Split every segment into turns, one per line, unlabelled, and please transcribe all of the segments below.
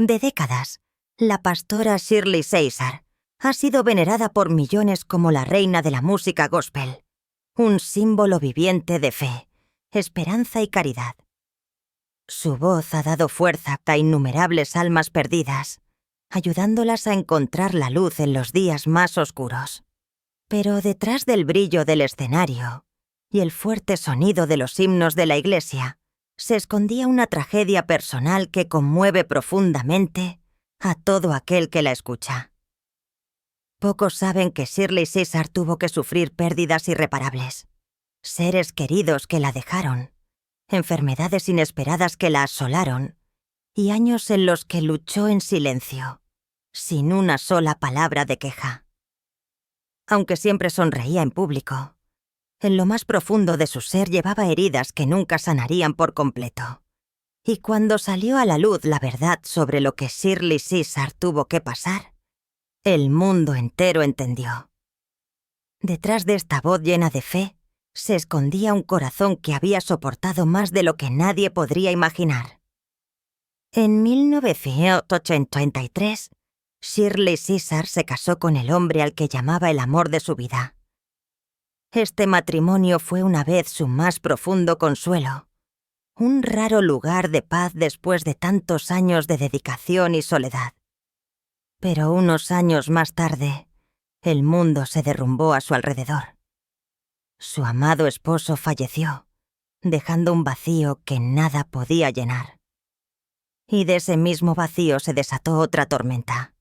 De décadas, la pastora Shirley Caesar ha sido venerada por millones como la reina de la música gospel, un símbolo viviente de fe, esperanza y caridad. Su voz ha dado fuerza a innumerables almas perdidas, ayudándolas a encontrar la luz en los días más oscuros. Pero detrás del brillo del escenario y el fuerte sonido de los himnos de la iglesia, se escondía una tragedia personal que conmueve profundamente a todo aquel que la escucha. Pocos saben que Shirley Caesar tuvo que sufrir pérdidas irreparables, seres queridos que la dejaron, enfermedades inesperadas que la asolaron y años en los que luchó en silencio, sin una sola palabra de queja. Aunque siempre sonreía en público, en lo más profundo de su ser llevaba heridas que nunca sanarían por completo. Y cuando salió a la luz la verdad sobre lo que Shirley Caesar tuvo que pasar, el mundo entero entendió. Detrás de esta voz llena de fe, se escondía un corazón que había soportado más de lo que nadie podría imaginar. En 1983, Shirley Caesar se casó con el hombre al que llamaba el amor de su vida. Este matrimonio fue una vez su más profundo consuelo, un raro lugar de paz después de tantos años de dedicación y soledad. Pero unos años más tarde, el mundo se derrumbó a su alrededor. Su amado esposo falleció, dejando un vacío que nada podía llenar. Y de ese mismo vacío se desató otra tormenta.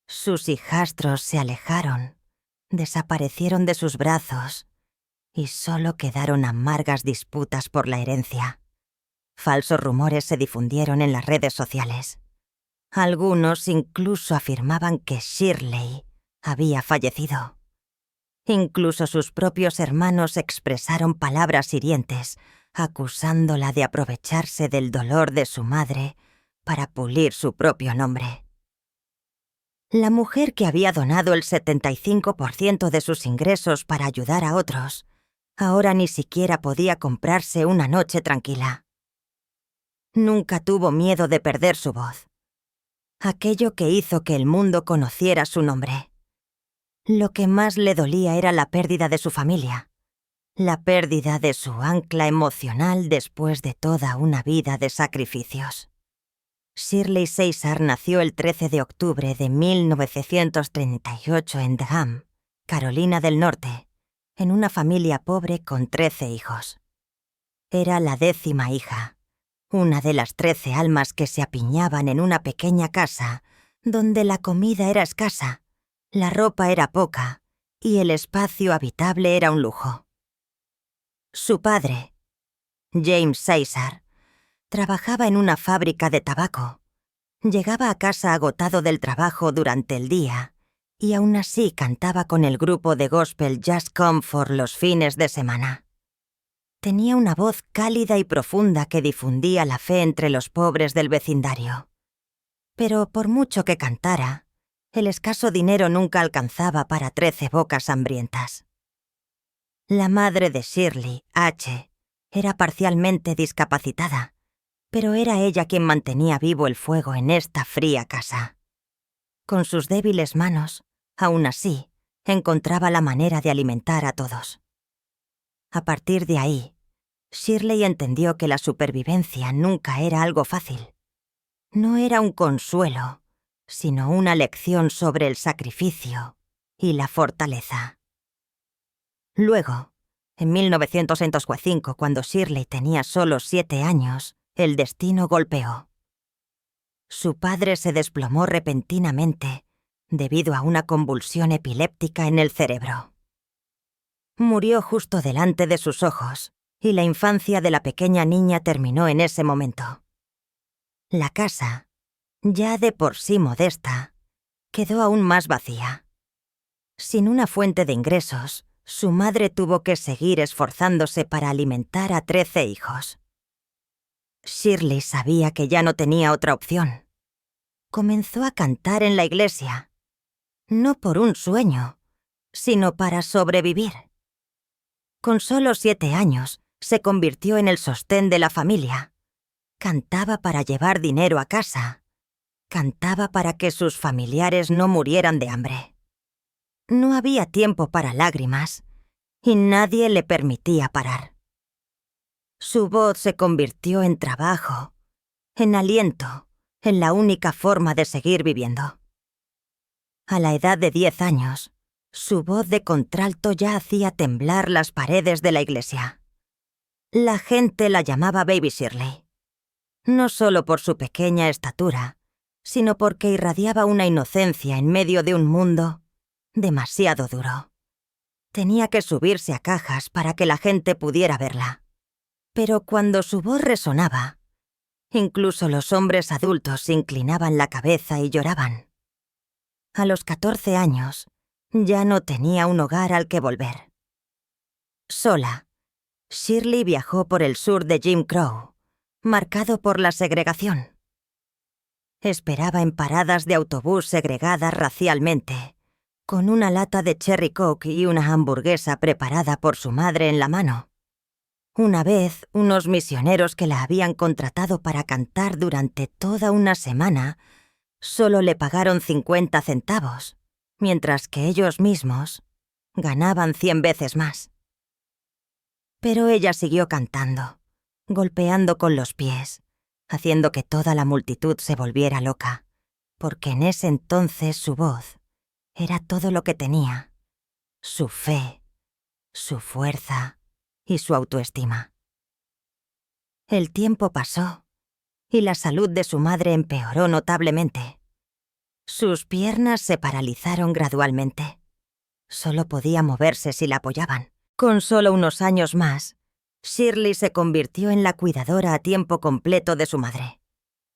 Sus hijastros se alejaron, desaparecieron de sus brazos, y solo quedaron amargas disputas por la herencia. Falsos rumores se difundieron en las redes sociales. Algunos incluso afirmaban que Shirley había fallecido. Incluso sus propios hermanos expresaron palabras hirientes, acusándola de aprovecharse del dolor de su madre para pulir su propio nombre. La mujer que había donado el 75% de sus ingresos para ayudar a otros, ahora ni siquiera podía comprarse una noche tranquila. Nunca tuvo miedo de perder su voz, aquello que hizo que el mundo conociera su nombre. Lo que más le dolía era la pérdida de su familia, la pérdida de su ancla emocional después de toda una vida de sacrificios. Shirley Caesar nació el 13 de octubre de 1938 en Durham, Carolina del Norte, en una familia pobre con 13 hijos. Era la 10ª hija, una de las 13 almas que se apiñaban en una pequeña casa donde la comida era escasa, la ropa era poca y el espacio habitable era un lujo. Su padre, James Caesar, trabajaba en una fábrica de tabaco. Llegaba a casa agotado del trabajo durante el día y aún así cantaba con el grupo de gospel Just Comfort los fines de semana. Tenía una voz cálida y profunda que difundía la fe entre los pobres del vecindario. Pero por mucho que cantara, el escaso dinero nunca alcanzaba para 13 bocas hambrientas. La madre de Shirley, H., era parcialmente discapacitada, pero era ella quien mantenía vivo el fuego en esta fría casa. Con sus débiles manos, aún así, encontraba la manera de alimentar a todos. A partir de ahí, Shirley entendió que la supervivencia nunca era algo fácil. No era un consuelo, sino una lección sobre el sacrificio y la fortaleza. Luego, en 1905, cuando Shirley tenía solo 7 años, el destino golpeó. Su padre se desplomó repentinamente debido a una convulsión epiléptica en el cerebro. Murió justo delante de sus ojos, y la infancia de la pequeña niña terminó en ese momento. La casa, ya de por sí modesta, quedó aún más vacía. Sin una fuente de ingresos, su madre tuvo que seguir esforzándose para alimentar a 13 hijos. Shirley sabía que ya no tenía otra opción. Comenzó a cantar en la iglesia, no por un sueño, sino para sobrevivir. Con solo 7 años, se convirtió en el sostén de la familia. Cantaba para llevar dinero a casa Cantaba para que sus familiares no murieran de hambre. No había tiempo para lágrimas y nadie le permitía parar. Su voz se convirtió en trabajo, en aliento, en la única forma de seguir viviendo. A la edad de 10 años, su voz de contralto ya hacía temblar las paredes de la iglesia. La gente la llamaba Baby Shirley, no solo por su pequeña estatura, sino porque irradiaba una inocencia en medio de un mundo demasiado duro. Tenía que subirse a cajas para que la gente pudiera verla. Pero cuando su voz resonaba, incluso los hombres adultos inclinaban la cabeza y lloraban. A los 14 años, ya no tenía un hogar al que volver. Sola, Shirley viajó por el sur de Jim Crow, marcado por la segregación. Esperaba en paradas de autobús segregadas racialmente, con una lata de Cherry Coke y una hamburguesa preparada por su madre en la mano. Una vez, unos misioneros que la habían contratado para cantar durante toda una semana solo le pagaron 50 centavos, mientras que ellos mismos ganaban 100 veces más. Pero ella siguió cantando, golpeando con los pies, haciendo que toda la multitud se volviera loca, porque en ese entonces su voz era todo lo que tenía, su fe, su fuerza y su autoestima. El tiempo pasó y la salud de su madre empeoró notablemente. Sus piernas se paralizaron gradualmente. Solo podía moverse si la apoyaban. Con solo unos años más, Shirley se convirtió en la cuidadora a tiempo completo de su madre.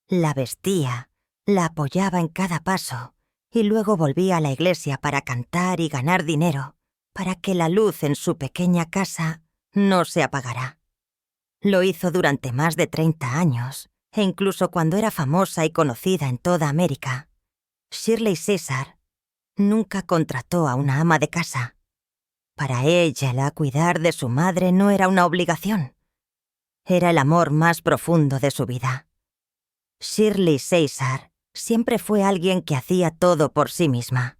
La vestía, la apoyaba en cada paso y luego volvía a la iglesia para cantar y ganar dinero, para que la luz en su pequeña casa no se apagara. Lo hizo durante más de 30 años, e incluso cuando era famosa y conocida en toda América, Shirley Caesar nunca contrató a una ama de casa. Para ella, cuidar de su madre no era una obligación. Era el amor más profundo de su vida. Shirley Caesar siempre fue alguien que hacía todo por sí misma.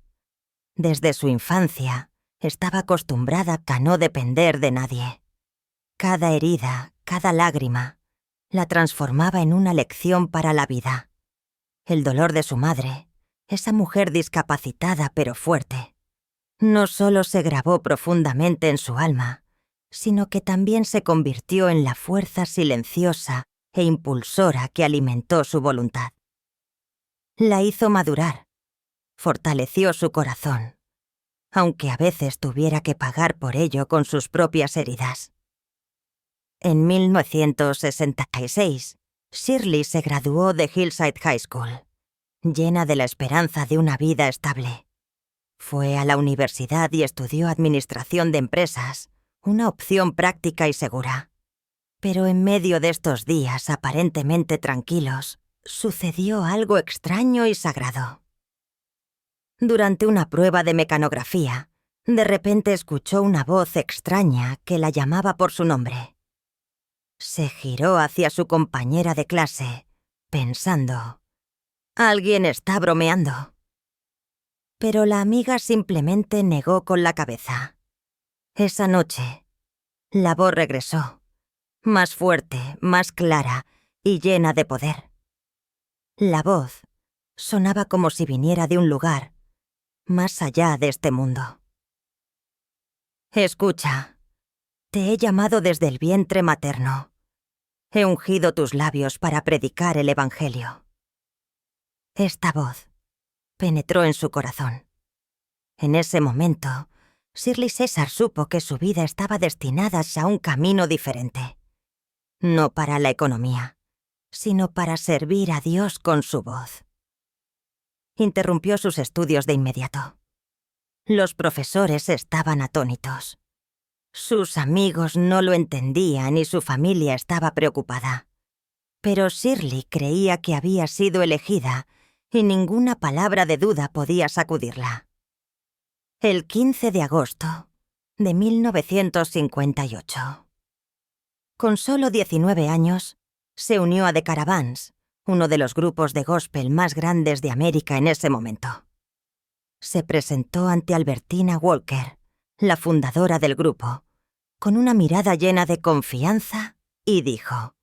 Desde su infancia, estaba acostumbrada a no depender de nadie. Cada herida, cada lágrima, la transformaba en una lección para la vida. El dolor de su madre, esa mujer discapacitada pero fuerte, no solo se grabó profundamente en su alma, sino que también se convirtió en la fuerza silenciosa e impulsora que alimentó su voluntad. La hizo madurar, fortaleció su corazón, aunque a veces tuviera que pagar por ello con sus propias heridas. En 1966, Shirley se graduó de Hillside High School, llena de la esperanza de una vida estable. Fue a la universidad y estudió administración de empresas, una opción práctica y segura. Pero en medio de estos días aparentemente tranquilos, sucedió algo extraño y sagrado. Durante una prueba de mecanografía, de repente escuchó una voz extraña que la llamaba por su nombre. Se giró hacia su compañera de clase, pensando: «Alguien está bromeando». Pero la amiga simplemente negó con la cabeza. Esa noche, la voz regresó, más fuerte, más clara y llena de poder. La voz sonaba como si viniera de un lugar más allá de este mundo. «Escucha, te he llamado desde el vientre materno. He ungido tus labios para predicar el Evangelio». Esta voz penetró en su corazón. En ese momento, Shirley Caesar supo que su vida estaba destinada a un camino diferente. No para la economía, sino para servir a Dios con su voz. Interrumpió sus estudios de inmediato. Los profesores estaban atónitos. Sus amigos no lo entendían y su familia estaba preocupada. Pero Shirley creía que había sido elegida y ninguna palabra de duda podía sacudirla. El 15 de agosto de 1958. Con solo 19 años, se unió a The Caravans, uno de los grupos de gospel más grandes de América en ese momento. Se presentó ante Albertina Walker, la fundadora del grupo, con una mirada llena de confianza y dijo: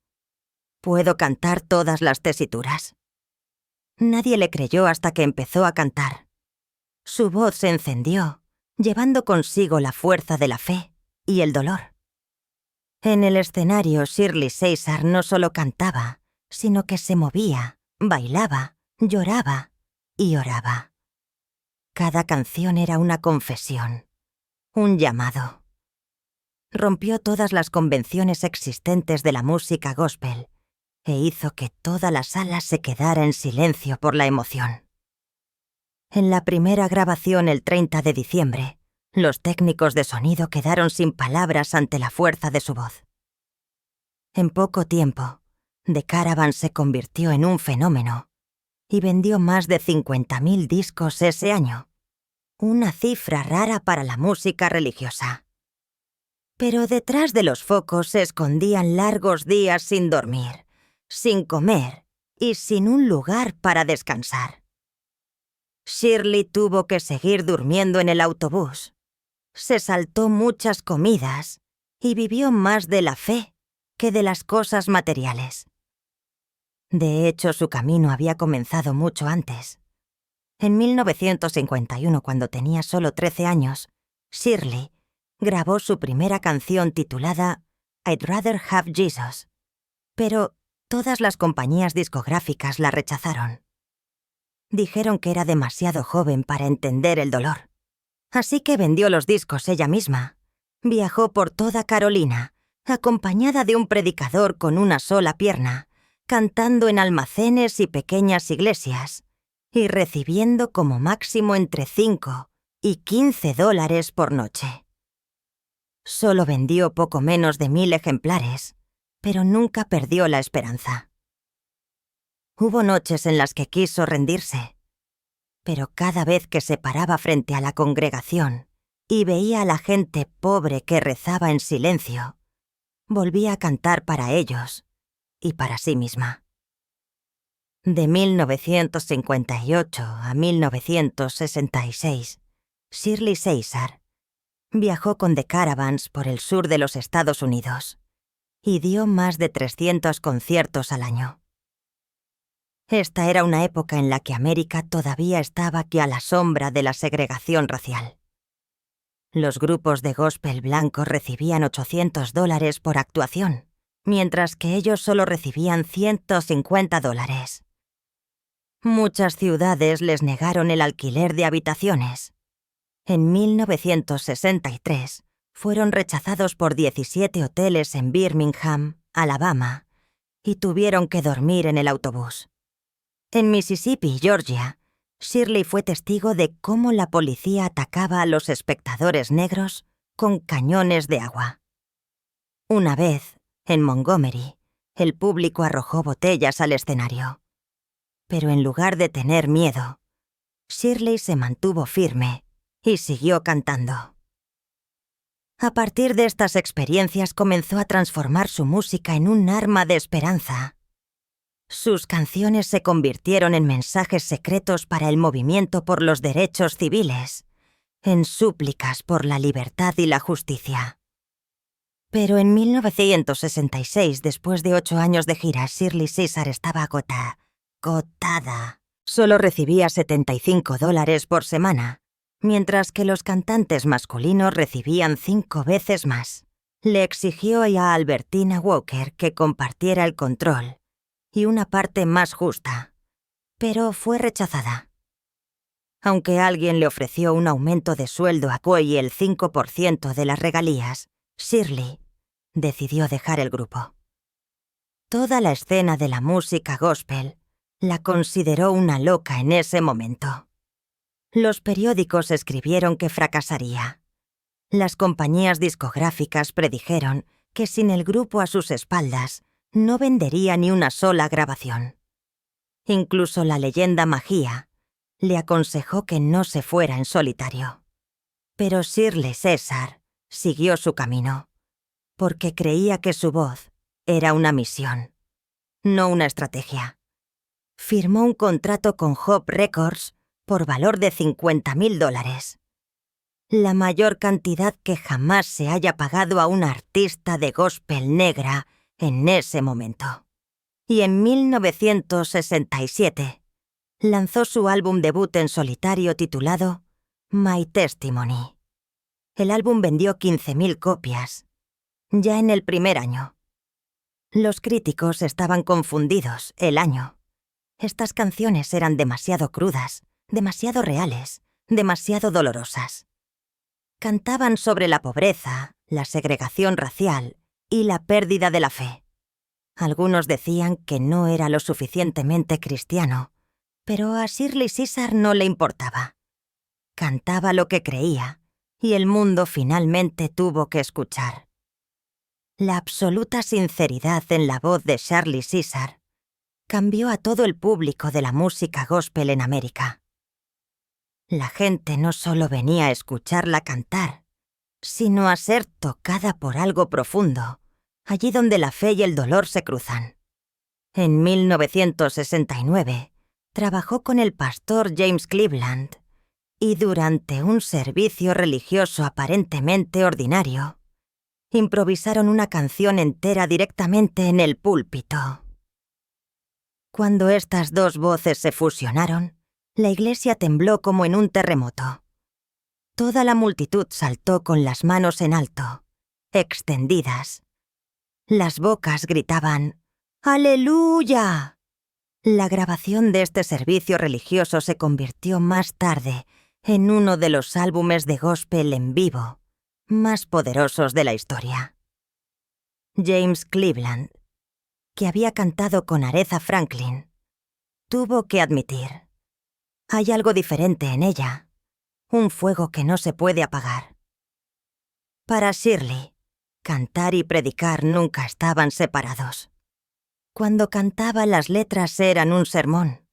«Puedo cantar todas las tesituras». Nadie le creyó hasta que empezó a cantar. Su voz se encendió, llevando consigo la fuerza de la fe y el dolor. En el escenario, Shirley Caesar no solo cantaba, sino que se movía, bailaba, lloraba y oraba. Cada canción era una confesión, un llamado. Rompió todas las convenciones existentes de la música gospel e hizo que toda la sala se quedara en silencio por la emoción. En la primera grabación el 30 de diciembre, los técnicos de sonido quedaron sin palabras ante la fuerza de su voz. En poco tiempo, The Caravan se convirtió en un fenómeno y vendió más de 50.000 discos ese año, una cifra rara para la música religiosa. Pero detrás de los focos se escondían largos días sin dormir, sin comer y sin un lugar para descansar. Shirley tuvo que seguir durmiendo en el autobús. Se saltó muchas comidas y vivió más de la fe que de las cosas materiales. De hecho, su camino había comenzado mucho antes. En 1951, cuando tenía solo 13 años, Shirley grabó su primera canción titulada I'd Rather Have Jesus, pero todas las compañías discográficas la rechazaron. Dijeron que era demasiado joven para entender el dolor. Así que vendió los discos ella misma. Viajó por toda Carolina, acompañada de un predicador con una sola pierna, cantando en almacenes y pequeñas iglesias, y recibiendo como máximo entre $5 y $15 por noche. Solo vendió poco menos de 1.000 ejemplares, pero nunca perdió la esperanza. Hubo noches en las que quiso rendirse, pero cada vez que se paraba frente a la congregación y veía a la gente pobre que rezaba en silencio, volvía a cantar para ellos y para sí misma. De 1958 a 1966, Shirley Caesar viajó con The Caravans por el sur de los Estados Unidos y dio más de 300 conciertos al año. Esta era una época en la que América todavía estaba aquí a la sombra de la segregación racial. Los grupos de gospel blancos recibían $800 por actuación, mientras que ellos solo recibían $150. Muchas ciudades les negaron el alquiler de habitaciones. En 1963 fueron rechazados por 17 hoteles en Birmingham, Alabama, y tuvieron que dormir en el autobús. En Mississippi, Georgia, Shirley fue testigo de cómo la policía atacaba a los espectadores negros con cañones de agua. Una vez, en Montgomery, el público arrojó botellas al escenario. Pero en lugar de tener miedo, Shirley se mantuvo firme y siguió cantando. A partir de estas experiencias comenzó a transformar su música en un arma de esperanza. Sus canciones se convirtieron en mensajes secretos para el movimiento por los derechos civiles, en súplicas por la libertad y la justicia. Pero en 1966, después de 8 años de gira, Shirley Caesar estaba agotada. Solo recibía $75 por semana, mientras que los cantantes masculinos recibían 5 veces más. Le exigió a Albertina Walker que compartiera el control y una parte más justa, pero fue rechazada. Aunque alguien le ofreció un aumento de sueldo a Coy y el 5% de las regalías, Shirley decidió dejar el grupo. Toda la escena de la música gospel la consideró una loca en ese momento. Los periódicos escribieron que fracasaría. Las compañías discográficas predijeron que sin el grupo a sus espaldas no vendería ni una sola grabación. Incluso la leyenda Magia le aconsejó que no se fuera en solitario. Pero Shirley Caesar siguió su camino, porque creía que su voz era una misión, no una estrategia, Firmó un contrato con Hop Records por valor de $50,000, la mayor cantidad que jamás se haya pagado a una artista de gospel negra en ese momento. Y en 1967 lanzó su álbum debut en solitario titulado My Testimony. El álbum vendió 15,000 copias, ya en el primer año. Los críticos estaban confundidos el año. Estas canciones eran demasiado crudas, demasiado reales, demasiado dolorosas. Cantaban sobre la pobreza, la segregación racial y la pérdida de la fe. Algunos decían que no era lo suficientemente cristiano, pero a Shirley Caesar no le importaba. Cantaba lo que creía, y el mundo finalmente tuvo que escuchar. La absoluta sinceridad en la voz de Shirley Caesar cambió a todo el público de la música gospel en América. La gente no solo venía a escucharla cantar, sino a ser tocada por algo profundo, allí donde la fe y el dolor se cruzan. En 1969, trabajó con el pastor James Cleveland y durante un servicio religioso aparentemente ordinario, improvisaron una canción entera directamente en el púlpito. Cuando estas dos voces se fusionaron, la iglesia tembló como en un terremoto. Toda la multitud saltó con las manos en alto, extendidas. Las bocas gritaban ¡Aleluya! La grabación de este servicio religioso se convirtió más tarde en uno de los álbumes de gospel en vivo más poderosos de la historia. James Cleveland, que había cantado con Aretha Franklin, tuvo que admitir: hay algo diferente en ella, un fuego que no se puede apagar. Para Shirley, cantar y predicar nunca estaban separados. Cuando cantaba, las letras eran un sermón.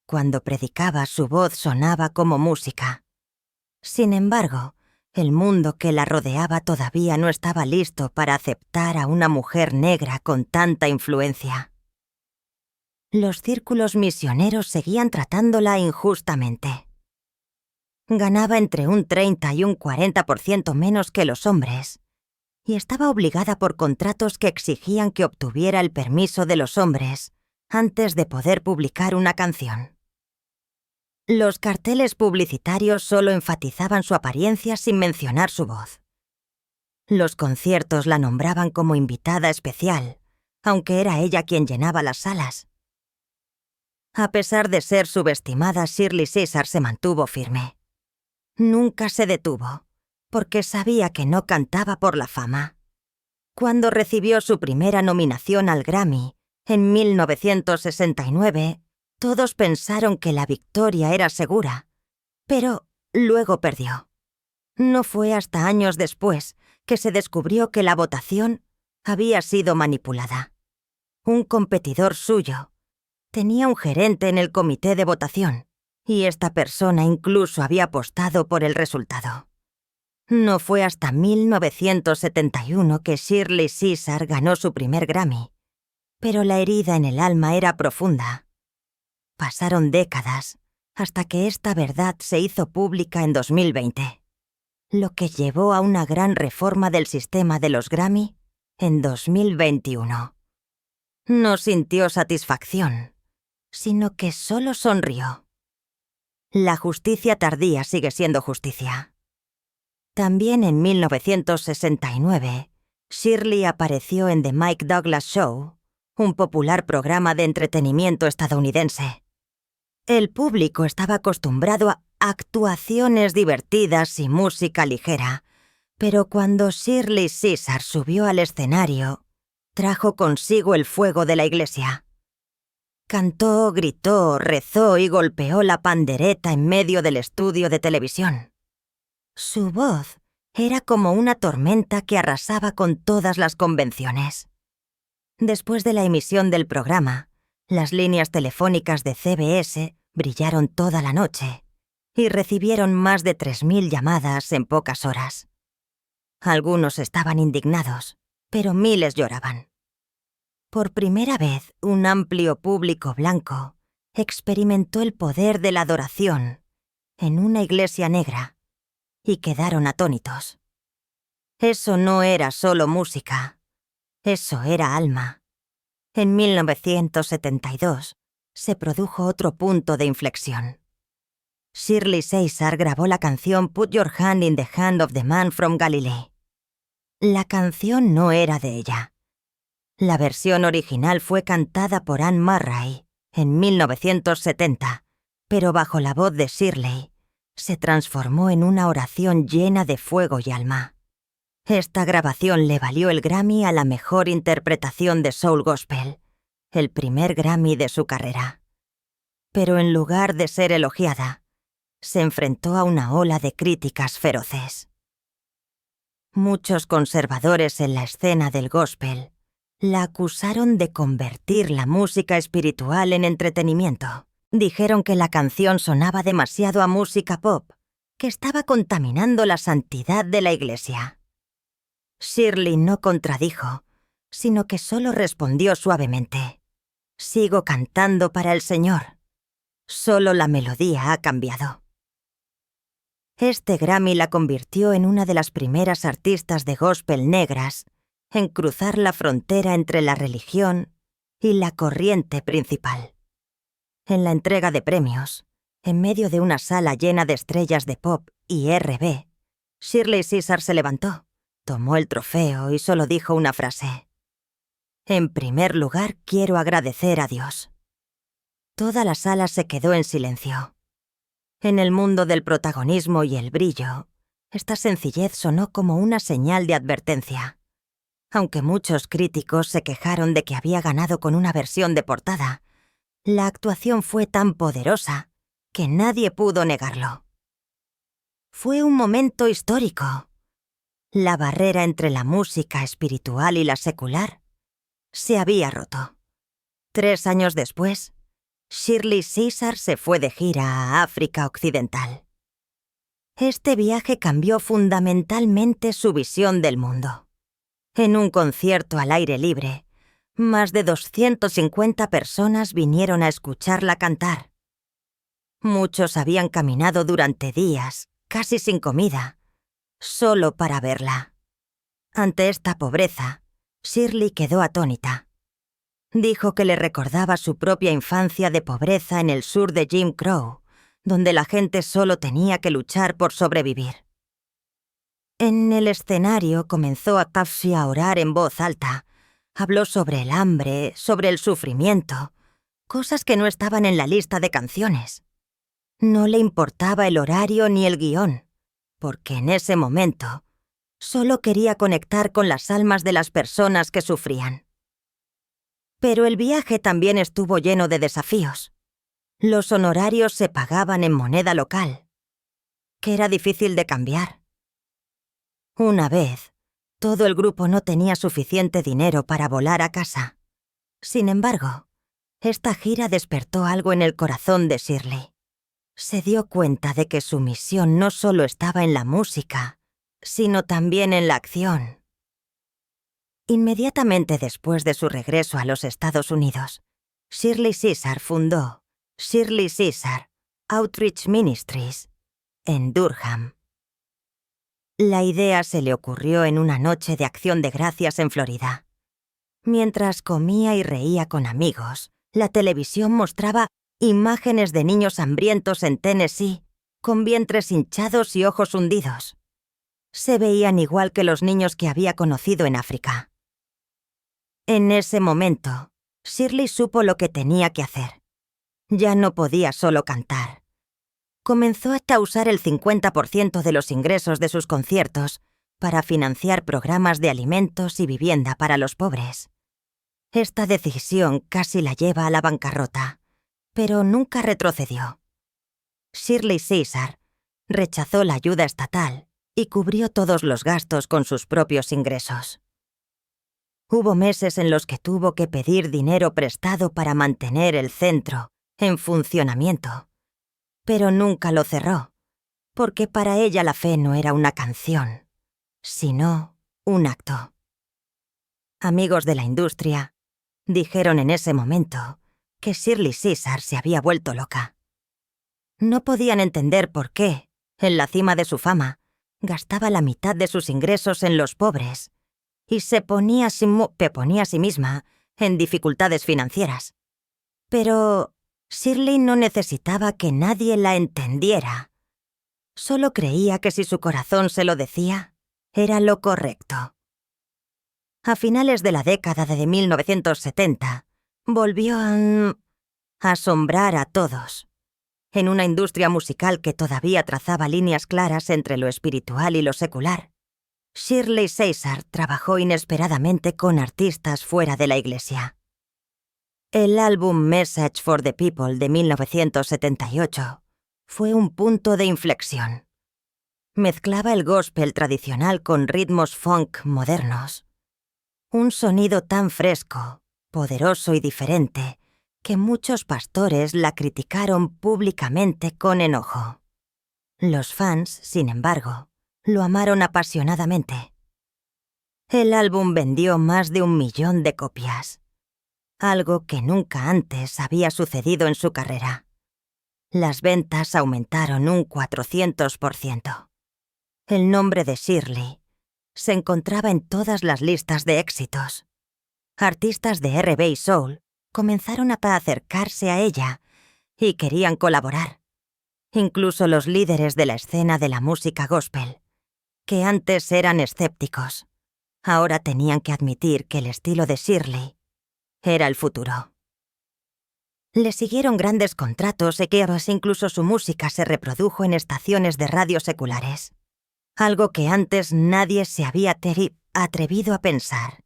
Cuando predicaba, su voz sonaba como música. Sin embargo, el mundo que la rodeaba todavía no estaba listo para aceptar a una mujer negra con tanta influencia. Los círculos misioneros seguían tratándola injustamente. Ganaba entre un 30 y un 40% menos que los hombres, y estaba obligada por contratos que exigían que obtuviera el permiso de los hombres antes de poder publicar una canción. Los carteles publicitarios solo enfatizaban su apariencia sin mencionar su voz. Los conciertos la nombraban como invitada especial, aunque era ella quien llenaba las salas. A pesar de ser subestimada, Shirley Caesar se mantuvo firme. Nunca se detuvo, porque sabía que no cantaba por la fama. Cuando recibió su primera nominación al Grammy, en 1969, todos pensaron que la victoria era segura, pero luego perdió. No fue hasta años después que se descubrió que la votación había sido manipulada. Un competidor suyo tenía un gerente en el comité de votación, y esta persona incluso había apostado por el resultado. No fue hasta 1971 que Shirley Caesar ganó su primer Grammy, pero la herida en el alma era profunda. Pasaron décadas hasta que esta verdad se hizo pública en 2020, lo que llevó a una gran reforma del sistema de los Grammy en 2021. No sintió satisfacción, sino que solo sonrió. La justicia tardía sigue siendo justicia. También en 1969, Shirley apareció en The Mike Douglas Show, un popular programa de entretenimiento estadounidense. El público estaba acostumbrado a actuaciones divertidas y música ligera, pero cuando Shirley Caesar subió al escenario, trajo consigo el fuego de la iglesia. Cantó, gritó, rezó y golpeó la pandereta en medio del estudio de televisión. Su voz era como una tormenta que arrasaba con todas las convenciones. Después de la emisión del programa, las líneas telefónicas de CBS brillaron toda la noche y recibieron más de 3,000 llamadas en pocas horas. Algunos estaban indignados, pero miles lloraban. Por primera vez, un amplio público blanco experimentó el poder de la adoración en una iglesia negra y quedaron atónitos. Eso no era solo música, eso era alma. En 1972 se produjo otro punto de inflexión. Shirley Caesar grabó la canción Put Your Hand in the Hand of the Man from Galilee. La canción no era de ella. La versión original fue cantada por Anne Murray en 1970, pero bajo la voz de Shirley, se transformó en una oración llena de fuego y alma. Esta grabación le valió el Grammy a la mejor interpretación de soul gospel, el primer Grammy de su carrera. Pero en lugar de ser elogiada, se enfrentó a una ola de críticas feroces. Muchos conservadores en la escena del gospel la acusaron de convertir la música espiritual en entretenimiento. Dijeron que la canción sonaba demasiado a música pop, que estaba contaminando la santidad de la iglesia. Shirley no contradijo, sino que solo respondió suavemente: «Sigo cantando para el Señor. Solo la melodía ha cambiado». Este Grammy la convirtió en una de las primeras artistas de gospel negras en cruzar la frontera entre la religión y la corriente principal. En la entrega de premios, en medio de una sala llena de estrellas de pop y R&B, Shirley Caesar se levantó, tomó el trofeo y solo dijo una frase: «En primer lugar, quiero agradecer a Dios». Toda la sala se quedó en silencio. En el mundo del protagonismo y el brillo, esta sencillez sonó como una señal de advertencia. Aunque muchos críticos se quejaron de que había ganado con una versión de portada, la actuación fue tan poderosa que nadie pudo negarlo. Fue un momento histórico. La barrera entre la música espiritual y la secular se había roto. 3 años después, Shirley Caesar se fue de gira a África Occidental. Este viaje cambió fundamentalmente su visión del mundo. En un concierto al aire libre, más de 250 personas vinieron a escucharla cantar. Muchos habían caminado durante días, casi sin comida, solo para verla. Ante esta pobreza, Shirley quedó atónita. Dijo que le recordaba su propia infancia de pobreza en el sur de Jim Crow, donde la gente solo tenía que luchar por sobrevivir. En el escenario comenzó casi a orar en voz alta. Habló sobre el hambre, sobre el sufrimiento, cosas que no estaban en la lista de canciones. No le importaba el horario ni el guión, porque en ese momento solo quería conectar con las almas de las personas que sufrían. Pero el viaje también estuvo lleno de desafíos. Los honorarios se pagaban en moneda local, que era difícil de cambiar. Una vez, todo el grupo no tenía suficiente dinero para volar a casa. Sin embargo, esta gira despertó algo en el corazón de Shirley. Se dio cuenta de que su misión no solo estaba en la música, sino también en la acción. Inmediatamente después de su regreso a los Estados Unidos, Shirley Caesar fundó Shirley Caesar Outreach Ministries en Durham. La idea se le ocurrió en una noche de Acción de Gracias en Florida. Mientras comía y reía con amigos, la televisión mostraba imágenes de niños hambrientos en Tennessee, con vientres hinchados y ojos hundidos. Se veían igual que los niños que había conocido en África. En ese momento, Shirley supo lo que tenía que hacer. Ya no podía solo cantar. Comenzó a usar el 50% de los ingresos de sus conciertos para financiar programas de alimentos y vivienda para los pobres. Esta decisión casi la lleva a la bancarrota, pero nunca retrocedió. Shirley Caesar rechazó la ayuda estatal y cubrió todos los gastos con sus propios ingresos. Hubo meses en los que tuvo que pedir dinero prestado para mantener el centro en funcionamiento, pero nunca lo cerró, porque para ella la fe no era una canción, sino un acto. Amigos de la industria dijeron en ese momento que Shirley Caesar se había vuelto loca. No podían entender por qué, en la cima de su fama, gastaba la mitad de sus ingresos en los pobres y se ponía a sí misma en dificultades financieras. Pero Shirley no necesitaba que nadie la entendiera. Solo creía que si su corazón se lo decía, era lo correcto. A finales de la década de 1970, volvió a asombrar a todos. En una industria musical que todavía trazaba líneas claras entre lo espiritual y lo secular, Shirley Caesar trabajó inesperadamente con artistas fuera de la iglesia. El álbum Message for the People de 1978 fue un punto de inflexión. Mezclaba el gospel tradicional con ritmos funk modernos. Un sonido tan fresco, poderoso y diferente que muchos pastores la criticaron públicamente con enojo. Los fans, sin embargo, lo amaron apasionadamente. El álbum vendió más de 1 millón de copias, algo que nunca antes había sucedido en su carrera. Las ventas aumentaron un 400%. El nombre de Shirley se encontraba en todas las listas de éxitos. Artistas de R&B y soul comenzaron a acercarse a ella y querían colaborar. Incluso los líderes de la escena de la música gospel, que antes eran escépticos, ahora tenían que admitir que el estilo de Shirley era el futuro. Le siguieron grandes contratos y que incluso su música se reprodujo en estaciones de radio seculares, algo que antes nadie se había atrevido a pensar.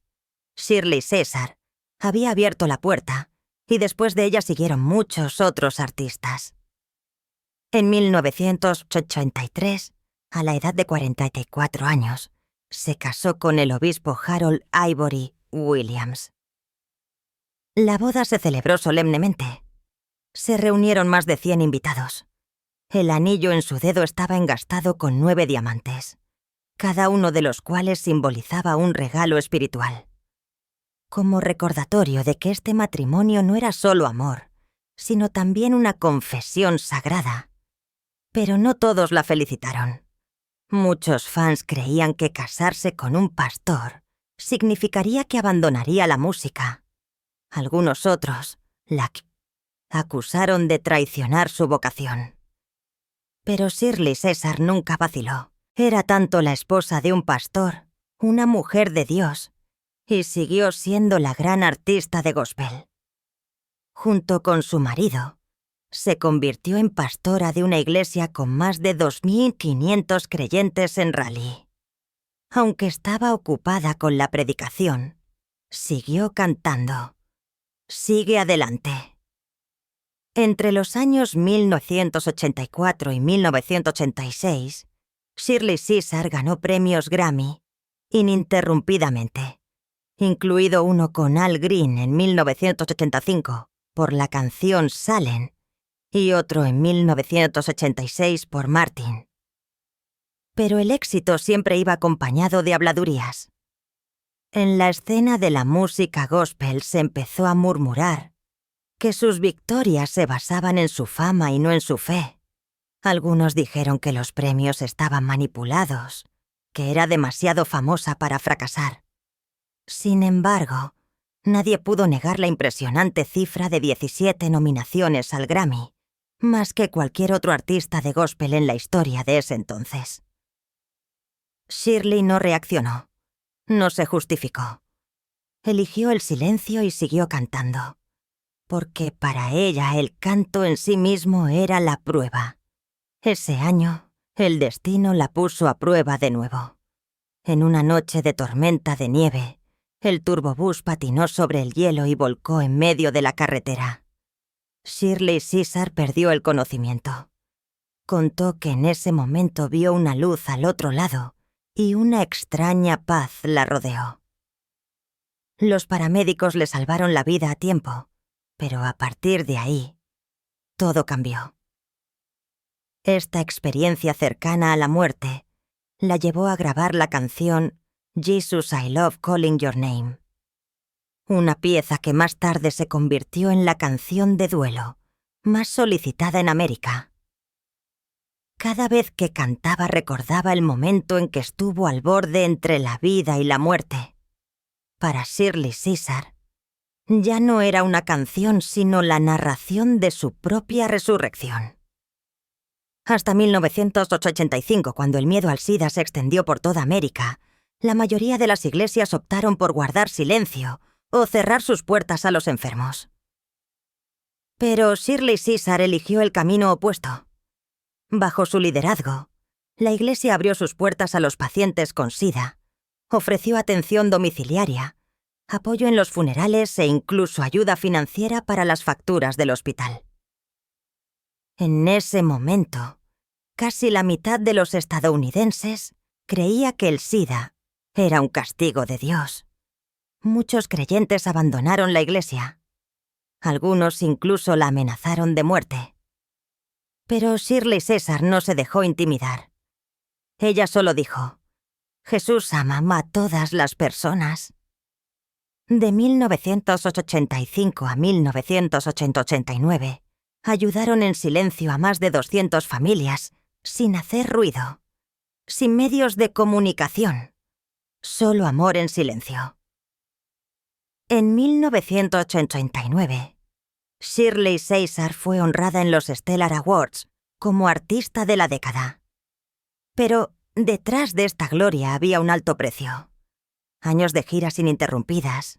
Shirley Caesar había abierto la puerta y después de ella siguieron muchos otros artistas. En 1983, a la edad de 44 años, se casó con el obispo Harold Ivory Williams. La boda se celebró solemnemente. Se reunieron más de 100 invitados. El anillo en su dedo estaba engastado con 9 diamantes, cada uno de los cuales simbolizaba un regalo espiritual. Como recordatorio de que este matrimonio no era solo amor, sino también una confesión sagrada. Pero no todos la felicitaron. Muchos fans creían que casarse con un pastor significaría que abandonaría la música. Algunos otros la acusaron de traicionar su vocación. Pero Shirley Caesar nunca vaciló. Era tanto la esposa de un pastor, una mujer de Dios, y siguió siendo la gran artista de gospel. Junto con su marido, se convirtió en pastora de una iglesia con más de 2.500 creyentes en Raleigh. Aunque estaba ocupada con la predicación, siguió cantando. Sigue adelante. Entre los años 1984 y 1986, Shirley Caesar ganó premios Grammy ininterrumpidamente, incluido uno con Al Green en 1985 por la canción Salem y otro en 1986 por Martin. Pero el éxito siempre iba acompañado de habladurías. En la escena de la música gospel se empezó a murmurar que sus victorias se basaban en su fama y no en su fe. Algunos dijeron que los premios estaban manipulados, que era demasiado famosa para fracasar. Sin embargo, nadie pudo negar la impresionante cifra de 17 nominaciones al Grammy, más que cualquier otro artista de gospel en la historia de ese entonces. Shirley no reaccionó, no se justificó. Eligió el silencio y siguió cantando, porque para ella el canto en sí mismo era la prueba. Ese año, el destino la puso a prueba de nuevo. En una noche de tormenta de nieve, el turbobús patinó sobre el hielo y volcó en medio de la carretera. Shirley Caesar perdió el conocimiento. Contó que en ese momento vio una luz al otro lado y una extraña paz la rodeó. Los paramédicos le salvaron la vida a tiempo, pero a partir de ahí, todo cambió. Esta experiencia cercana a la muerte la llevó a grabar la canción Jesus I Love Calling Your Name. una pieza que más tarde se convirtió en la canción de duelo más solicitada en América. Cada vez que cantaba recordaba el momento en que estuvo al borde entre la vida y la muerte. Para Shirley Caesar, ya no era una canción sino la narración de su propia resurrección. Hasta 1985, cuando el miedo al SIDA se extendió por toda América, la mayoría de las iglesias optaron por guardar silencio o cerrar sus puertas a los enfermos. Pero Shirley Caesar eligió el camino opuesto. Bajo su liderazgo, la iglesia abrió sus puertas a los pacientes con SIDA, ofreció atención domiciliaria, apoyo en los funerales e incluso ayuda financiera para las facturas del hospital. En ese momento, casi la mitad de los estadounidenses creía que el SIDA era un castigo de Dios. Muchos creyentes abandonaron la iglesia. Algunos incluso la amenazaron de muerte. Pero Shirley Caesar no se dejó intimidar. Ella solo dijo: «Jesús ama a todas las personas». De 1985 a 1989, ayudaron en silencio a más de 200 familias, sin hacer ruido, sin medios de comunicación, solo amor en silencio. En 1989, Shirley Caesar fue honrada en los Stellar Awards como artista de la década. Pero detrás de esta gloria había un alto precio. Años de giras ininterrumpidas,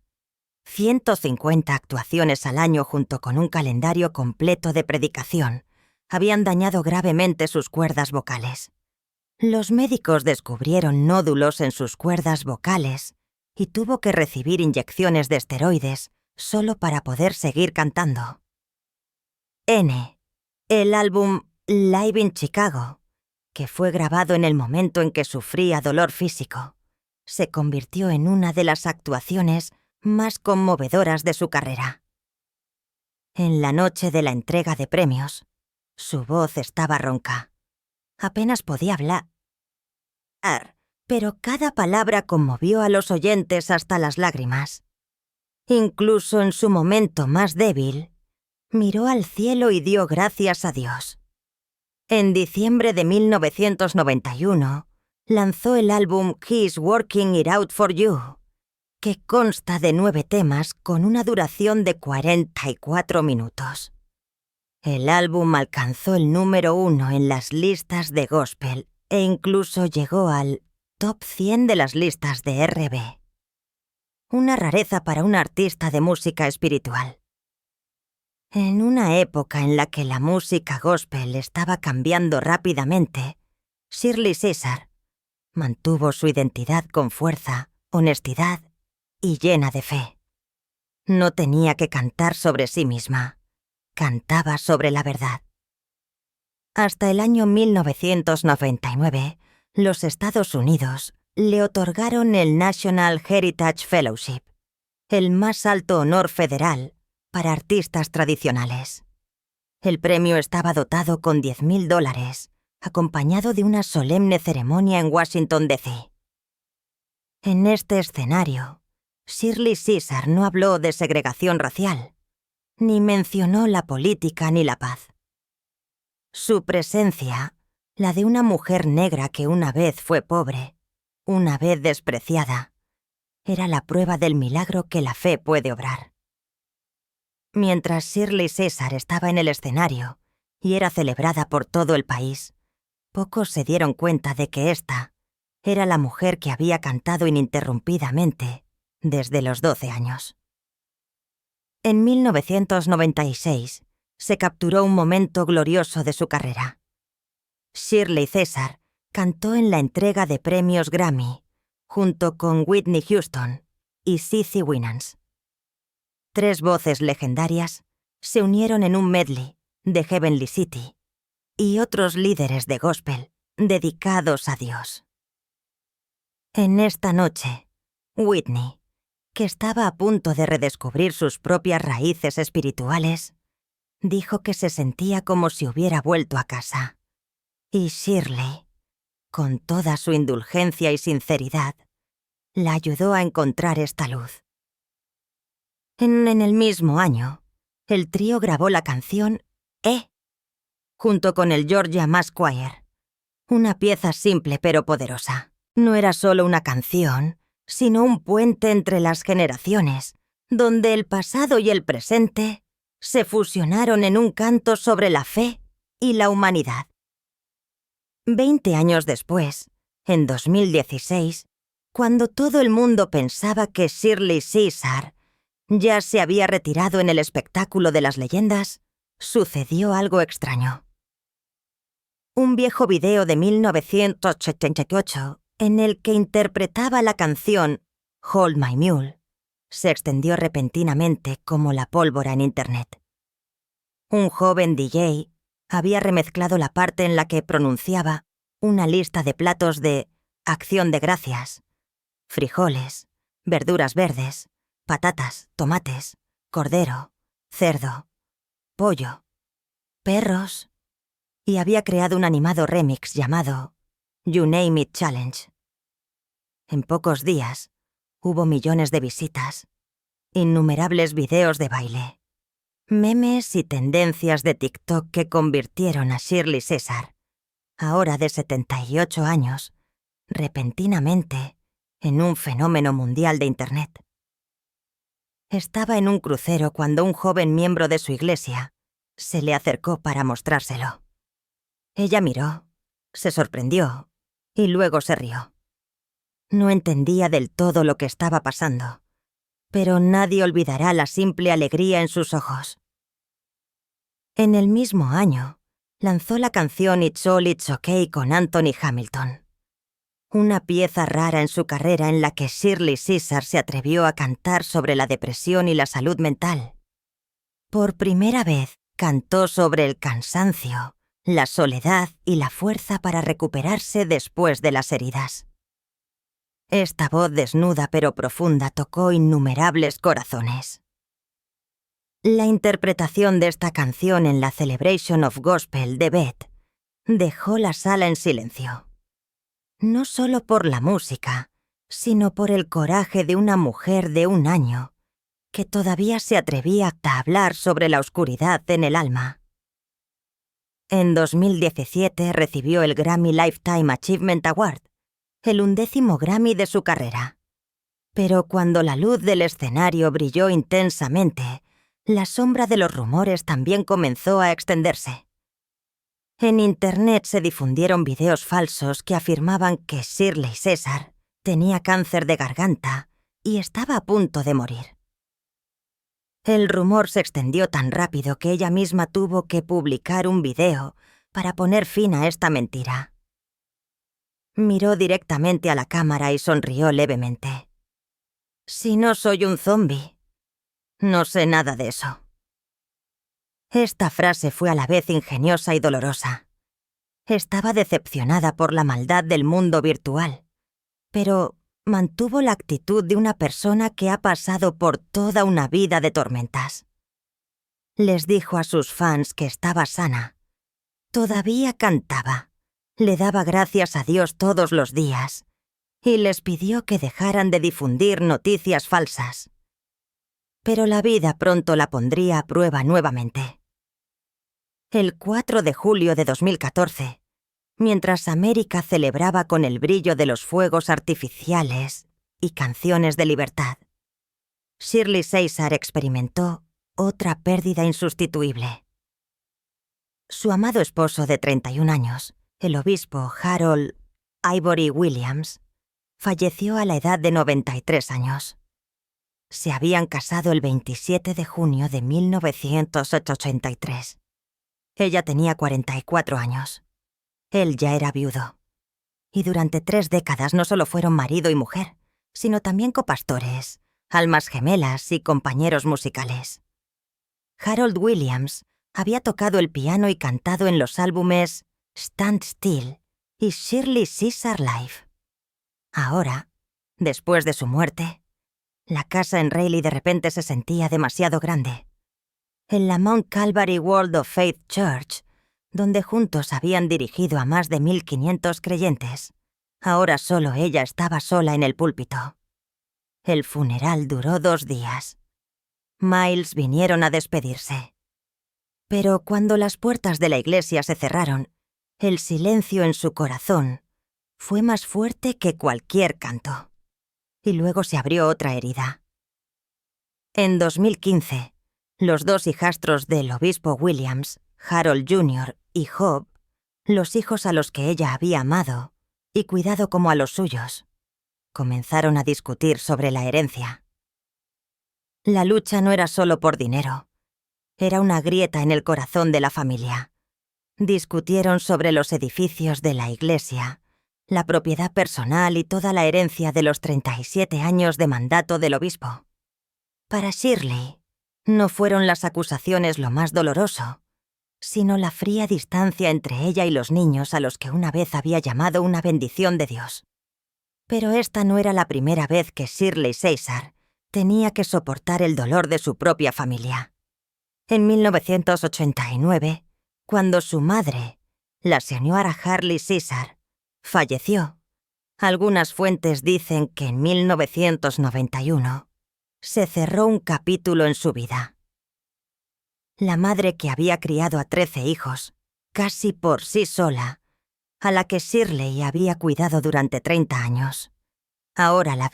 150 actuaciones al año junto con un calendario completo de predicación, habían dañado gravemente sus cuerdas vocales. Los médicos descubrieron nódulos en sus cuerdas vocales y tuvo que recibir inyecciones de esteroides solo para poder seguir cantando. El álbum Live in Chicago, que fue grabado en el momento en que sufría dolor físico, se convirtió en una de las actuaciones más conmovedoras de su carrera. En la noche de la entrega de premios, su voz estaba ronca. Apenas podía hablar, pero cada palabra conmovió a los oyentes hasta las lágrimas. Incluso en su momento más débil, miró al cielo y dio gracias a Dios. En diciembre de 1991, lanzó el álbum He's Working It Out for You, que consta de 9 temas con una duración de 44 minutos. El álbum alcanzó el número 1 en las listas de gospel e incluso llegó al top 100 de las listas de R&B. Una rareza para un artista de música espiritual. En una época en la que la música gospel estaba cambiando rápidamente, Shirley Caesar mantuvo su identidad con fuerza, honestidad y llena de fe. No tenía que cantar sobre sí misma, cantaba sobre la verdad. Hasta el año 1999, los Estados Unidos le otorgaron el National Heritage Fellowship, el más alto honor federal para artistas tradicionales. El premio estaba dotado con $10,000, acompañado de una solemne ceremonia en Washington, D.C. En este escenario, Shirley Caesar no habló de segregación racial, ni mencionó la política ni la paz. Su presencia, la de una mujer negra que una vez fue pobre, una vez despreciada, era la prueba del milagro que la fe puede obrar. Mientras Shirley Caesar estaba en el escenario y era celebrada por todo el país, pocos se dieron cuenta de que esta era la mujer que había cantado ininterrumpidamente desde los 12 años. En 1996 se capturó un momento glorioso de su carrera. Shirley Caesar cantó en la entrega de premios Grammy, junto con Whitney Houston y CeCe Winans. 3 voces legendarias se unieron en un medley de Heavenly City y otros líderes de gospel dedicados a Dios. En esta noche, Whitney, que estaba a punto de redescubrir sus propias raíces espirituales, dijo que se sentía como si hubiera vuelto a casa. Y Shirley, con toda su indulgencia y sinceridad, la ayudó a encontrar esta luz. En el mismo año, el trío grabó la canción junto con el Georgia Mass Choir, una pieza simple pero poderosa. No era solo una canción, sino un puente entre las generaciones, donde el pasado y el presente se fusionaron en un canto sobre la fe y la humanidad. 20 años después, en 2016, cuando todo el mundo pensaba que Shirley Caesar ya se había retirado en el espectáculo de las leyendas, sucedió algo extraño. Un viejo video de 1988, en el que interpretaba la canción Hold My Mule, se extendió repentinamente como la pólvora en Internet. Un joven DJ había remezclado la parte en la que pronunciaba una lista de platos de acción de gracias: frijoles, verduras verdes, patatas, tomates, cordero, cerdo, pollo, perros, y había creado un animado remix llamado You Name It Challenge. En pocos días, hubo millones de visitas, innumerables videos de baile, memes y tendencias de TikTok que convirtieron a Shirley Caesar, ahora de 78 años, repentinamente en un fenómeno mundial de Internet. Estaba en un crucero cuando un joven miembro de su iglesia se le acercó para mostrárselo. Ella miró, se sorprendió y luego se rió. No entendía del todo lo que estaba pasando, pero nadie olvidará la simple alegría en sus ojos. En el mismo año, lanzó la canción It's All It's Okay con Anthony Hamilton, una pieza rara en su carrera en la que Shirley Caesar se atrevió a cantar sobre la depresión y la salud mental. Por primera vez, cantó sobre el cansancio, la soledad y la fuerza para recuperarse después de las heridas. Esta voz desnuda pero profunda tocó innumerables corazones. La interpretación de esta canción en la Celebration of Gospel de Beth dejó la sala en silencio. No solo por la música, sino por el coraje de una mujer de 1 año que todavía se atrevía a hablar sobre la oscuridad en el alma. En 2017 recibió el Grammy Lifetime Achievement Award, el 11º Grammy de su carrera. Pero cuando la luz del escenario brilló intensamente, la sombra de los rumores también comenzó a extenderse. En Internet se difundieron videos falsos que afirmaban que Shirley Caesar tenía cáncer de garganta y estaba a punto de morir. El rumor se extendió tan rápido que ella misma tuvo que publicar un video para poner fin a esta mentira. Miró directamente a la cámara y sonrió levemente. Si no soy un zombi, no sé nada de eso. Esta frase fue a la vez ingeniosa y dolorosa. Estaba decepcionada por la maldad del mundo virtual, pero mantuvo la actitud de una persona que ha pasado por toda una vida de tormentas. Les dijo a sus fans que estaba sana. Todavía cantaba, le daba gracias a Dios todos los días y les pidió que dejaran de difundir noticias falsas. Pero la vida pronto la pondría a prueba nuevamente. El 4 de julio de 2014, mientras América celebraba con el brillo de los fuegos artificiales y canciones de libertad, Shirley Caesar experimentó otra pérdida insustituible. Su amado esposo de 31 años, el obispo Harold Ivory Williams, falleció a la edad de 93 años. Se habían casado el 27 de junio de 1983. Ella tenía 44 años. Él ya era viudo. Y durante 3 décadas no solo fueron marido y mujer, sino también copastores, almas gemelas y compañeros musicales. Harold Williams había tocado el piano y cantado en los álbumes Stand Still y Shirley Caesar Live. Ahora, después de su muerte, la casa en Raleigh de repente se sentía demasiado grande. En la Mount Calvary World of Faith Church, donde juntos habían dirigido a más de 1.500 creyentes, ahora solo ella estaba sola en el púlpito. El funeral duró 2 días. Miles vinieron a despedirse. Pero cuando las puertas de la iglesia se cerraron, el silencio en su corazón fue más fuerte que cualquier canto. Y luego se abrió otra herida. En 2015, los dos hijastros del obispo Williams, Harold Jr. y Job, los hijos a los que ella había amado y cuidado como a los suyos, comenzaron a discutir sobre la herencia. La lucha no era solo por dinero, era una grieta en el corazón de la familia. Discutieron sobre los edificios de la iglesia, la propiedad personal y toda la herencia de los 37 años de mandato del obispo. Para Shirley, no fueron las acusaciones lo más doloroso, sino la fría distancia entre ella y los niños a los que una vez había llamado una bendición de Dios. Pero esta no era la primera vez que Shirley Caesar tenía que soportar el dolor de su propia familia. En 1989, cuando su madre, la señora Harley Caesar, falleció, algunas fuentes dicen que en 1991 se cerró un capítulo en su vida. La madre que había criado a 13 hijos, casi por sí sola, a la que Shirley había cuidado durante 30 años, ahora la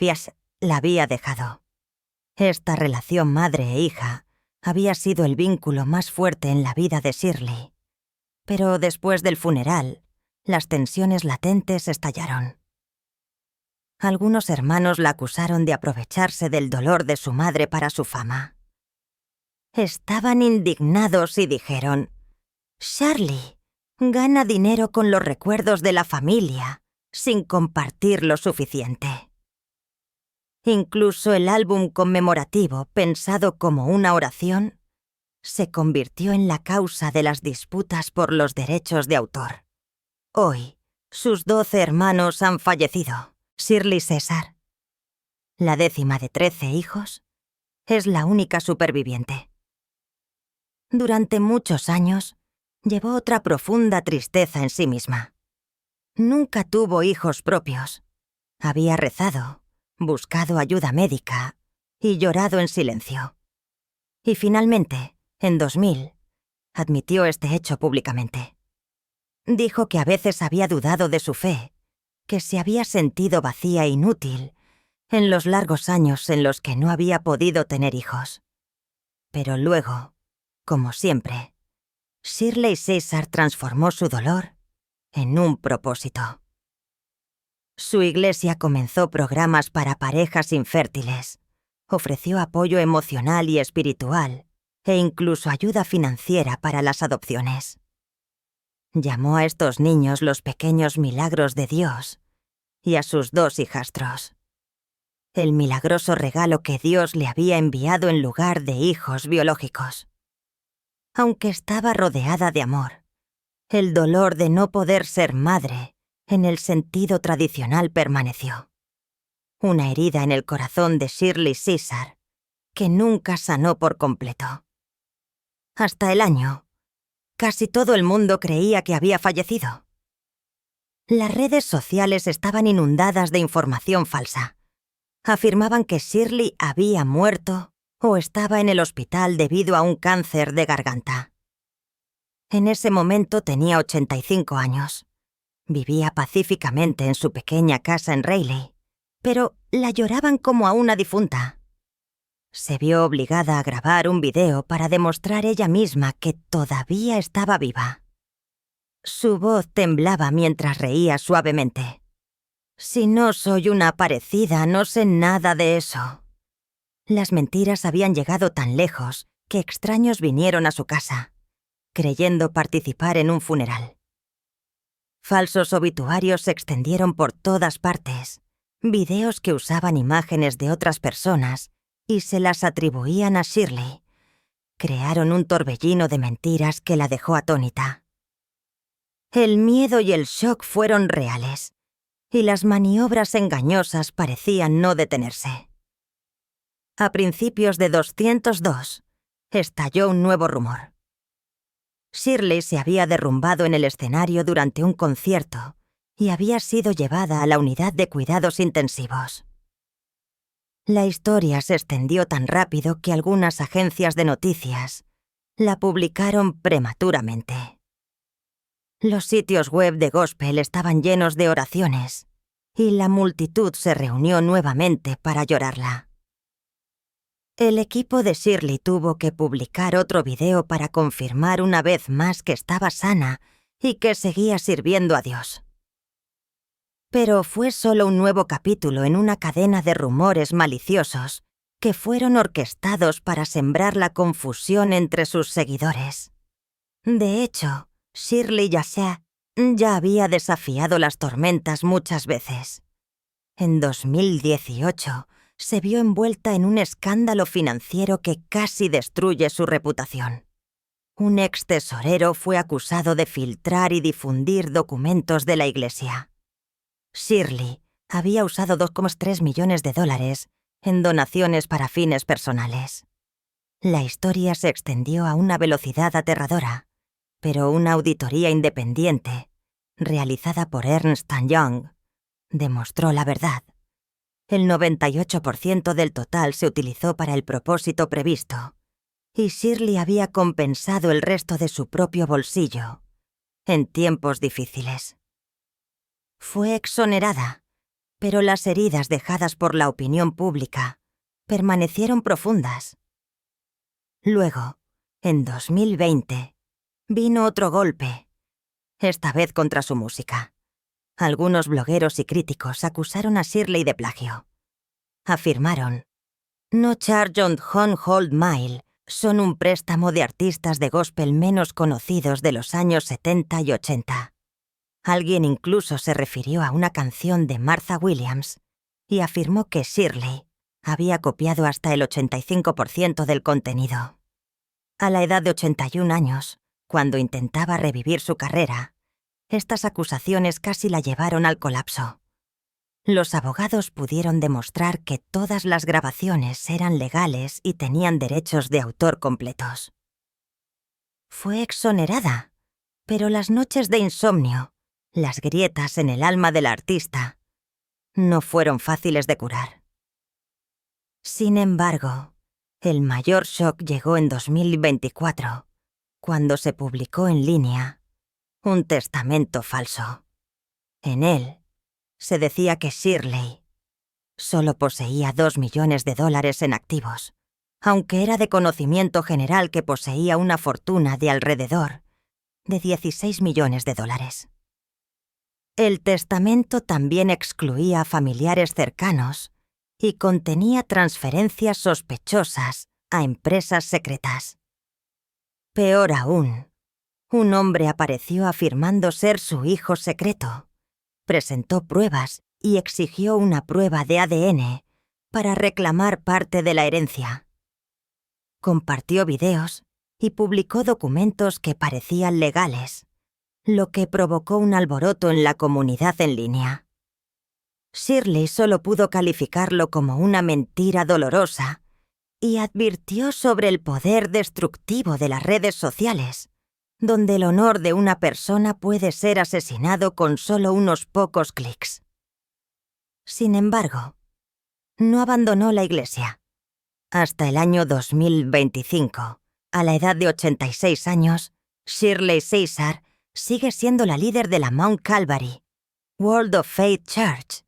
había dejado. Esta relación madre e hija había sido el vínculo más fuerte en la vida de Shirley. Pero después del funeral, las tensiones latentes estallaron. Algunos hermanos la acusaron de aprovecharse del dolor de su madre para su fama. Estaban indignados y dijeron: «Charlie gana dinero con los recuerdos de la familia, sin compartir lo suficiente». Incluso el álbum conmemorativo, pensado como una oración, se convirtió en la causa de las disputas por los derechos de autor. Hoy, sus 12 hermanos han fallecido. Shirley Caesar, la 10ª de 13 hijos, es la única superviviente. Durante muchos años, llevó otra profunda tristeza en sí misma. Nunca tuvo hijos propios. Había rezado, buscado ayuda médica y llorado en silencio. Y finalmente, en 2000, admitió este hecho públicamente. Dijo que a veces había dudado de su fe, que se había sentido vacía e inútil en los largos años en los que no había podido tener hijos. Pero luego, como siempre, Shirley Caesar transformó su dolor en un propósito. Su iglesia comenzó programas para parejas infértiles, ofreció apoyo emocional y espiritual e incluso ayuda financiera para las adopciones. Llamó a estos niños los pequeños milagros de Dios y a sus 2 hijastros. El milagroso regalo que Dios le había enviado en lugar de hijos biológicos. Aunque estaba rodeada de amor, el dolor de no poder ser madre en el sentido tradicional permaneció. Una herida en el corazón de Shirley Caesar que nunca sanó por completo. Hasta el año, casi todo el mundo creía que había fallecido. Las redes sociales estaban inundadas de información falsa. Afirmaban que Shirley había muerto o estaba en el hospital debido a un cáncer de garganta. En ese momento tenía 85 años. Vivía pacíficamente en su pequeña casa en Raleigh, pero la lloraban como a una difunta. Se vio obligada a grabar un video para demostrar ella misma que todavía estaba viva. Su voz temblaba mientras reía suavemente. «Si no soy una parecida, no sé nada de eso». Las mentiras habían llegado tan lejos que extraños vinieron a su casa, creyendo participar en un funeral. Falsos obituarios se extendieron por todas partes, videos que usaban imágenes de otras personas y se las atribuían a Shirley. Crearon un torbellino de mentiras que la dejó atónita. El miedo y el shock fueron reales, y las maniobras engañosas parecían no detenerse. A principios de 202, estalló un nuevo rumor. Shirley se había derrumbado en el escenario durante un concierto y había sido llevada a la unidad de cuidados intensivos. La historia se extendió tan rápido que algunas agencias de noticias la publicaron prematuramente. Los sitios web de gospel estaban llenos de oraciones y la multitud se reunió nuevamente para llorarla. El equipo de Shirley tuvo que publicar otro video para confirmar una vez más que estaba sana y que seguía sirviendo a Dios. Pero fue solo un nuevo capítulo en una cadena de rumores maliciosos que fueron orquestados para sembrar la confusión entre sus seguidores. De hecho, Shirley Yashea ya había desafiado las tormentas muchas veces. En 2018, se vio envuelta en un escándalo financiero que casi destruye su reputación. Un ex tesorero fue acusado de filtrar y difundir documentos de la iglesia. Shirley había usado $2,3 millones en donaciones para fines personales. La historia se extendió a una velocidad aterradora, pero una auditoría independiente, realizada por Ernst & Young, demostró la verdad. El 98% del total se utilizó para el propósito previsto, y Shirley había compensado el resto de su propio bolsillo, en tiempos difíciles. Fue exonerada, pero las heridas dejadas por la opinión pública permanecieron profundas. Luego, en 2020, vino otro golpe, esta vez contra su música. Algunos blogueros y críticos acusaron a Shirley de plagio. Afirmaron: "No Charge on Hold Mile son un préstamo de artistas de gospel menos conocidos de los años 70 y 80. Alguien incluso se refirió a una canción de Martha Williams y afirmó que Shirley había copiado hasta el 85% del contenido. A la edad de 81 años, cuando intentaba revivir su carrera, estas acusaciones casi la llevaron al colapso. Los abogados pudieron demostrar que todas las grabaciones eran legales y tenían derechos de autor completos. Fue exonerada, pero las noches de insomnio, las grietas en el alma del artista, no fueron fáciles de curar. Sin embargo, el mayor shock llegó en 2024, cuando se publicó en línea un testamento falso. En él, se decía que Shirley solo poseía $2 millones en activos, aunque era de conocimiento general que poseía una fortuna de alrededor de $16 millones. El testamento también excluía a familiares cercanos y contenía transferencias sospechosas a empresas secretas. Peor aún, un hombre apareció afirmando ser su hijo secreto, presentó pruebas y exigió una prueba de ADN para reclamar parte de la herencia. Compartió videos y publicó documentos que parecían legales, lo que provocó un alboroto en la comunidad en línea. Shirley solo pudo calificarlo como una mentira dolorosa y advirtió sobre el poder destructivo de las redes sociales, donde el honor de una persona puede ser asesinado con solo unos pocos clics. Sin embargo, no abandonó la iglesia. Hasta el año 2025, a la edad de 86 años, Shirley Caesar sigue siendo la líder de la Mount Calvary World of Faith Church.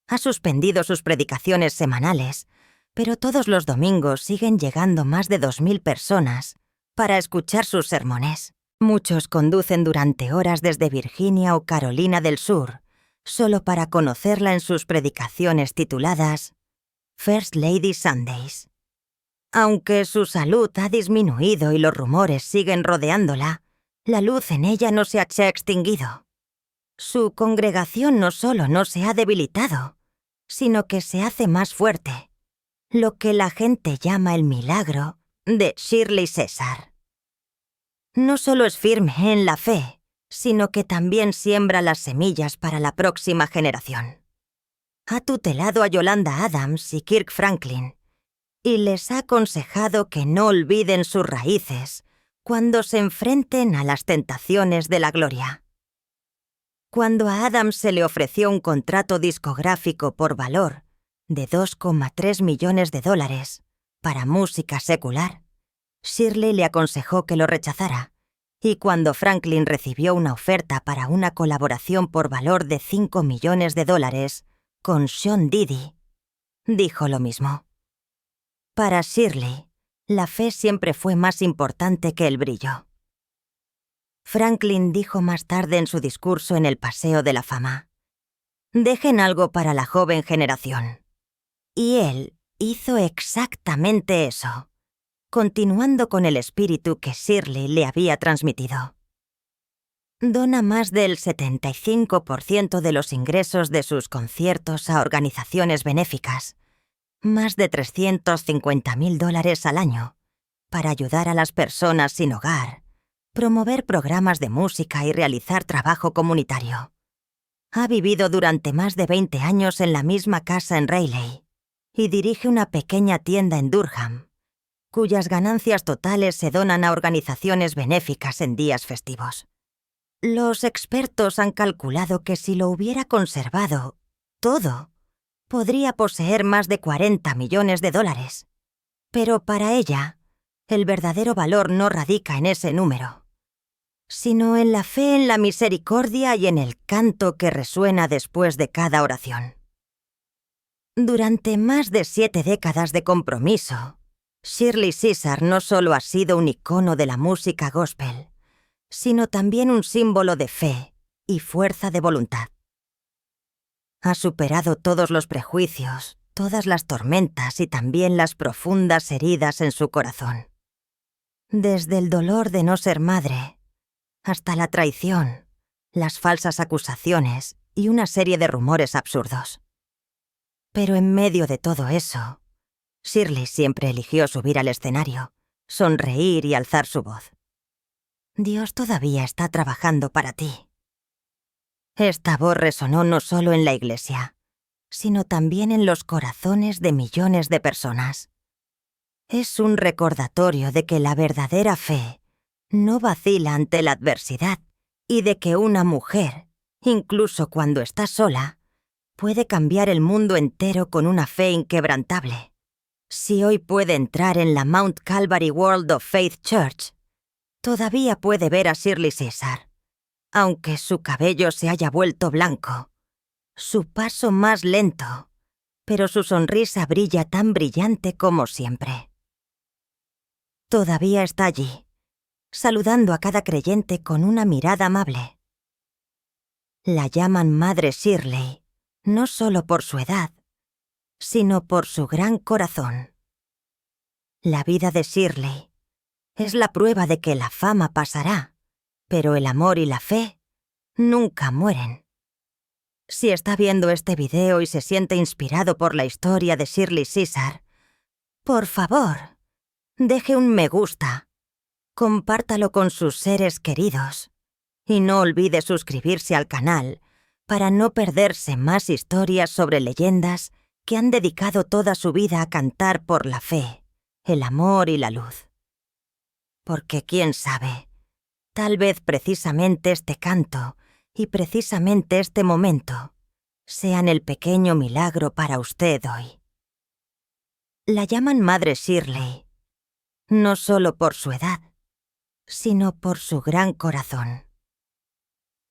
Ha suspendido sus predicaciones semanales, pero todos los domingos siguen llegando más de 2.000 personas para escuchar sus sermones. Muchos conducen durante horas desde Virginia o Carolina del Sur, solo para conocerla en sus predicaciones tituladas First Lady Sundays. Aunque su salud ha disminuido y los rumores siguen rodeándola, la luz en ella no se ha extinguido. Su congregación no solo no se ha debilitado, sino que se hace más fuerte, lo que la gente llama el milagro de Shirley Caesar. No solo es firme en la fe, sino que también siembra las semillas para la próxima generación. Ha tutelado a Yolanda Adams y Kirk Franklin, y les ha aconsejado que no olviden sus raíces cuando se enfrenten a las tentaciones de la gloria. Cuando a Adams se le ofreció un contrato discográfico por valor de $2,3 millones para música secular, Shirley le aconsejó que lo rechazara, y cuando Franklin recibió una oferta para una colaboración por valor de $5 millones con Sean Diddy, dijo lo mismo. Para Shirley, la fe siempre fue más importante que el brillo. Franklin dijo más tarde en su discurso en el Paseo de la Fama: «Dejen algo para la joven generación». Y él hizo exactamente eso, continuando con el espíritu que Shirley le había transmitido. Dona más del 75% de los ingresos de sus conciertos a organizaciones benéficas, más de $350,000 al año, para ayudar a las personas sin hogar, promover programas de música y realizar trabajo comunitario. Ha vivido durante más de 20 años en la misma casa en Raleigh y dirige una pequeña tienda en Durham, cuyas ganancias totales se donan a organizaciones benéficas en días festivos. Los expertos han calculado que si lo hubiera conservado todo, podría poseer más de $40 millones. Pero para ella, el verdadero valor no radica en ese número, sino en la fe en la misericordia y en el canto que resuena después de cada oración. Durante más de 7 décadas de compromiso, Shirley Caesar no solo ha sido un icono de la música gospel, sino también un símbolo de fe y fuerza de voluntad. Ha superado todos los prejuicios, todas las tormentas y también las profundas heridas en su corazón. Desde el dolor de no ser madre, hasta la traición, las falsas acusaciones y una serie de rumores absurdos. Pero en medio de todo eso, Shirley siempre eligió subir al escenario, sonreír y alzar su voz. Dios todavía está trabajando para ti. Esta voz resonó no solo en la iglesia, sino también en los corazones de millones de personas. Es un recordatorio de que la verdadera fe no vacila ante la adversidad y de que una mujer, incluso cuando está sola, puede cambiar el mundo entero con una fe inquebrantable. Si hoy puede entrar en la Mount Calvary World of Faith Church, todavía puede ver a Shirley Caesar, aunque su cabello se haya vuelto blanco, su paso más lento, pero su sonrisa brilla tan brillante como siempre. Todavía está allí, saludando a cada creyente con una mirada amable. La llaman Madre Shirley, no solo por su edad, sino por su gran corazón. La vida de Shirley es la prueba de que la fama pasará, pero el amor y la fe nunca mueren. Si está viendo este video y se siente inspirado por la historia de Shirley Caesar, por favor, deje un me gusta, compártalo con sus seres queridos y no olvide suscribirse al canal para no perderse más historias sobre leyendas que han dedicado toda su vida a cantar por la fe, el amor y la luz. Porque quién sabe, tal vez precisamente este canto y precisamente este momento sean el pequeño milagro para usted hoy. La llaman Madre Shirley, no solo por su edad, sino por su gran corazón.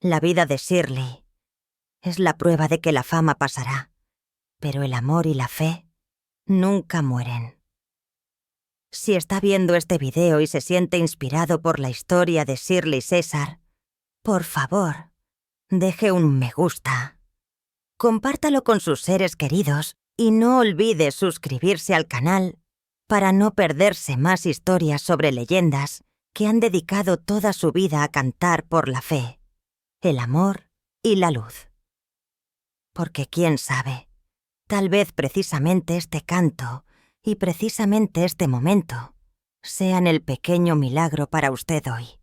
La vida de Shirley es la prueba de que la fama pasará, pero el amor y la fe nunca mueren. Si está viendo este video y se siente inspirado por la historia de Shirley Caesar, por favor, deje un me gusta. Compártalo con sus seres queridos y no olvide suscribirse al canal para no perderse más historias sobre leyendas que han dedicado toda su vida a cantar por la fe, el amor y la luz. Porque quién sabe, tal vez precisamente este canto y precisamente este momento sean el pequeño milagro para usted hoy.